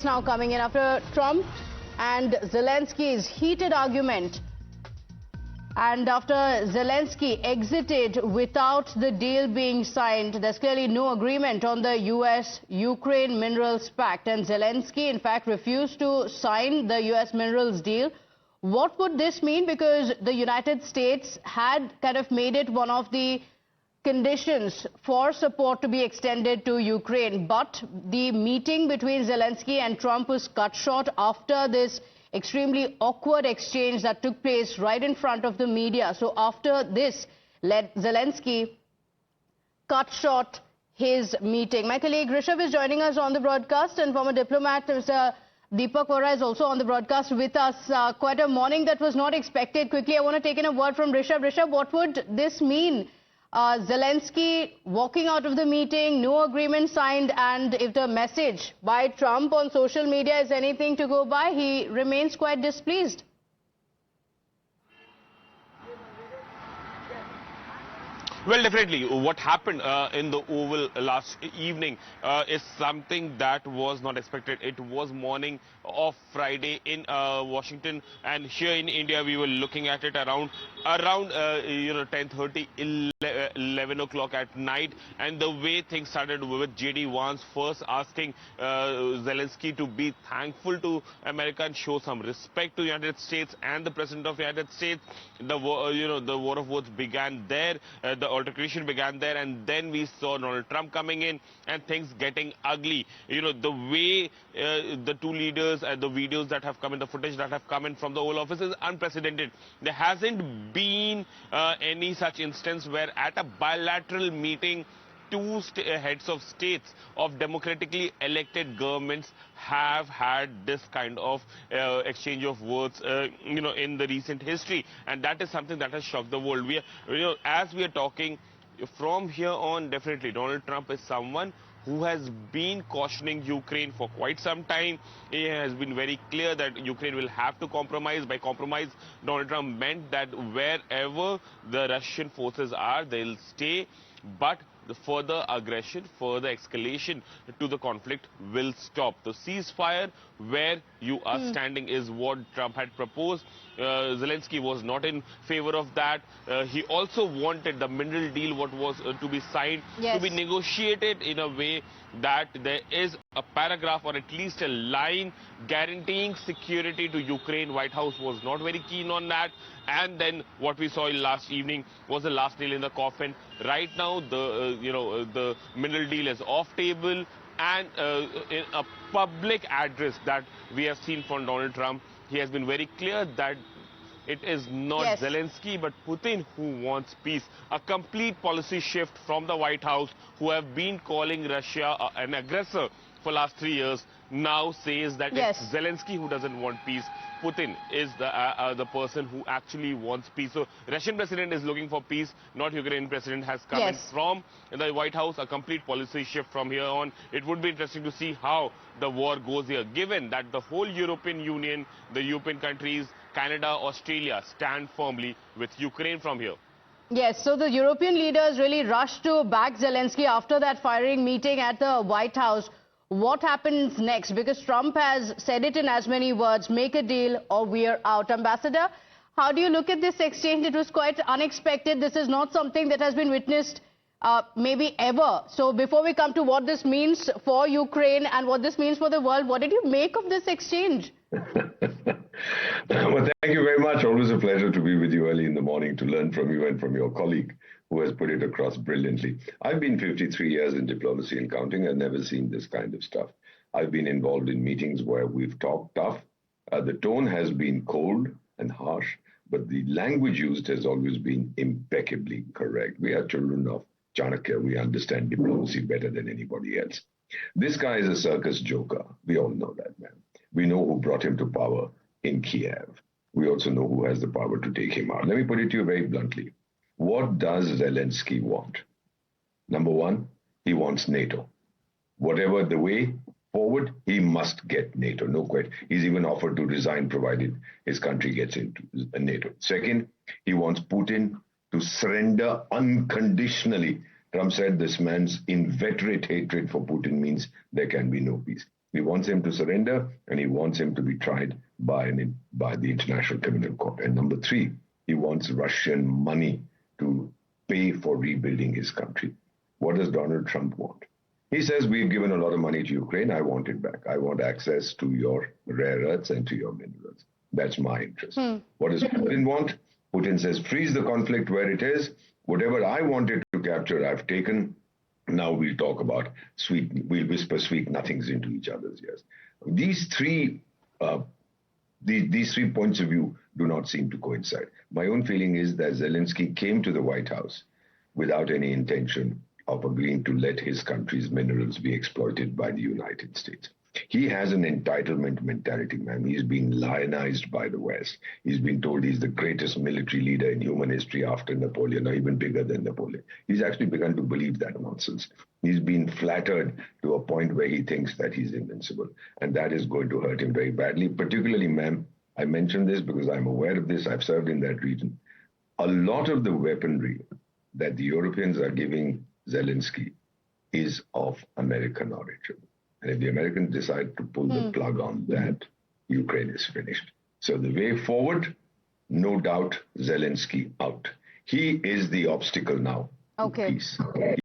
Now coming in after Trump and Zelensky's heated argument, and after Zelensky exited without the deal being signed, there's clearly no agreement on the US-Ukraine Minerals Pact, and Zelensky in fact refused to sign the US minerals deal. What would this mean? Because the United States had kind of made it one of the conditions for support to be extended to Ukraine, but the meeting between Zelensky and Trump was cut short after this extremely awkward exchange that took place right in front of the media. So after this, Zelensky cut short his meeting. My colleague Rishabh is joining us on the broadcast, and former diplomat Mr. Deepak Vohra is also on the broadcast with us. Quite a morning that was not expected. Quickly, I want to take in a word from Rishabh. Rishabh, what would this mean? Zelensky walking out of the meeting, no agreement signed, and if the message by Trump on social media is anything to go by, he remains quite displeased. Well, definitely. What happened in the Oval last evening is something that was not expected. It was morning of Friday in Washington, and here in India we were looking at it around 10:30, 11 o'clock at night. And the way things started with J.D. Vance first asking Zelensky to be thankful to America and show some respect to the United States and the President of the United States. The war of words began there. The altercation began there, and then we saw Donald Trump coming in and things getting ugly. The way the two leaders and the videos that have come in, the footage that have come in from the Oval Office is unprecedented. There hasn't been any such instance where at a bilateral meeting two heads of states of democratically elected governments have had this kind of exchange of words, in the recent history, and that is something that has shocked the world. As we are talking from here on, definitely Donald Trump is someone who has been cautioning Ukraine for quite some time. He has been very clear that Ukraine will have to compromise. By compromise, Donald Trump meant that wherever the Russian forces are, they'll stay, but the further aggression, further escalation to the conflict will stop. The ceasefire where you are standing is what Trump had proposed. Zelensky was not in favor of that. He also wanted the mineral deal, what was to be signed, to be negotiated in a way that there is a paragraph or at least a line guaranteeing security to Ukraine. White House was not very keen on that. And then what we saw last evening was the last nail in the coffin. Right now, the mineral deal is off table, and in a public address that we have seen from Donald Trump, he has been very clear that it is not Zelensky but Putin who wants peace. A complete policy shift from the White House, who have been calling Russia an aggressor for last 3 years, now says that it's Zelensky who doesn't want peace. Putin is the person who actually wants peace. So Russian president is looking for peace, not Ukrainian president has come in from the White House. A complete policy shift from here on. It would be interesting to see how the war goes here, given that the whole European Union, the European countries, Canada, Australia stand firmly with Ukraine from here. Yes, so the European leaders really rushed to back Zelensky after that firing meeting at the White House. What happens next? Because Trump has said it in as many words, make a deal or we're out. Ambassador, how do you look at this exchange? It was quite unexpected. This is not something that has been witnessed maybe ever. So before we come to what this means for Ukraine and what this means for the world, what did you make of this exchange? Well, thank you very much. Always a pleasure to be with you early in the morning to learn from you and from your colleague who has put it across brilliantly. I've been 53 years in diplomacy and counting. I've never seen this kind of stuff. I've been involved in meetings where we've talked tough. The tone has been cold and harsh, but the language used has always been impeccably correct. We are children of Chanakya. We understand diplomacy better than anybody else. This guy is a circus joker. We all know that, man. We know who brought him to power in Kiev. We also know who has the power to take him out. Let me put it to you very bluntly. What does Zelensky want? Number one, he wants NATO. Whatever the way forward, he must get NATO, no question. He's even offered to resign provided his country gets into NATO. Second, he wants Putin to surrender unconditionally. Trump said this man's inveterate hatred for Putin means there can be no peace. He wants him to surrender, and he wants him to be tried by the International Criminal Court. And number three, he wants Russian money to pay for rebuilding his country. What does Donald Trump want? He says, we've given a lot of money to Ukraine. I want it back. I want access to your rare earths and to your minerals. That's my interest. What does Putin want? Putin says, freeze the conflict where it is. Whatever I wanted to capture, I've taken. Now we'll talk about we'll whisper sweet nothings into each other's ears. These three points of view do not seem to coincide. My own feeling is that Zelensky came to the White House without any intention of agreeing to let his country's minerals be exploited by the United States. He has an entitlement mentality, man. He's being lionized by the West. He's been told he's the greatest military leader in human history after Napoleon, or even bigger than Napoleon. He's actually begun to believe that nonsense. He's been flattered to a point where he thinks that he's invincible. And that is going to hurt him very badly, particularly, ma'am. I mention this because I'm aware of this. I've served in that region. A lot of the weaponry that the Europeans are giving Zelensky is of American origin. And if the Americans decide to pull the plug on that, Ukraine is finished. So the way forward, no doubt, Zelensky out. He is the obstacle now to peace.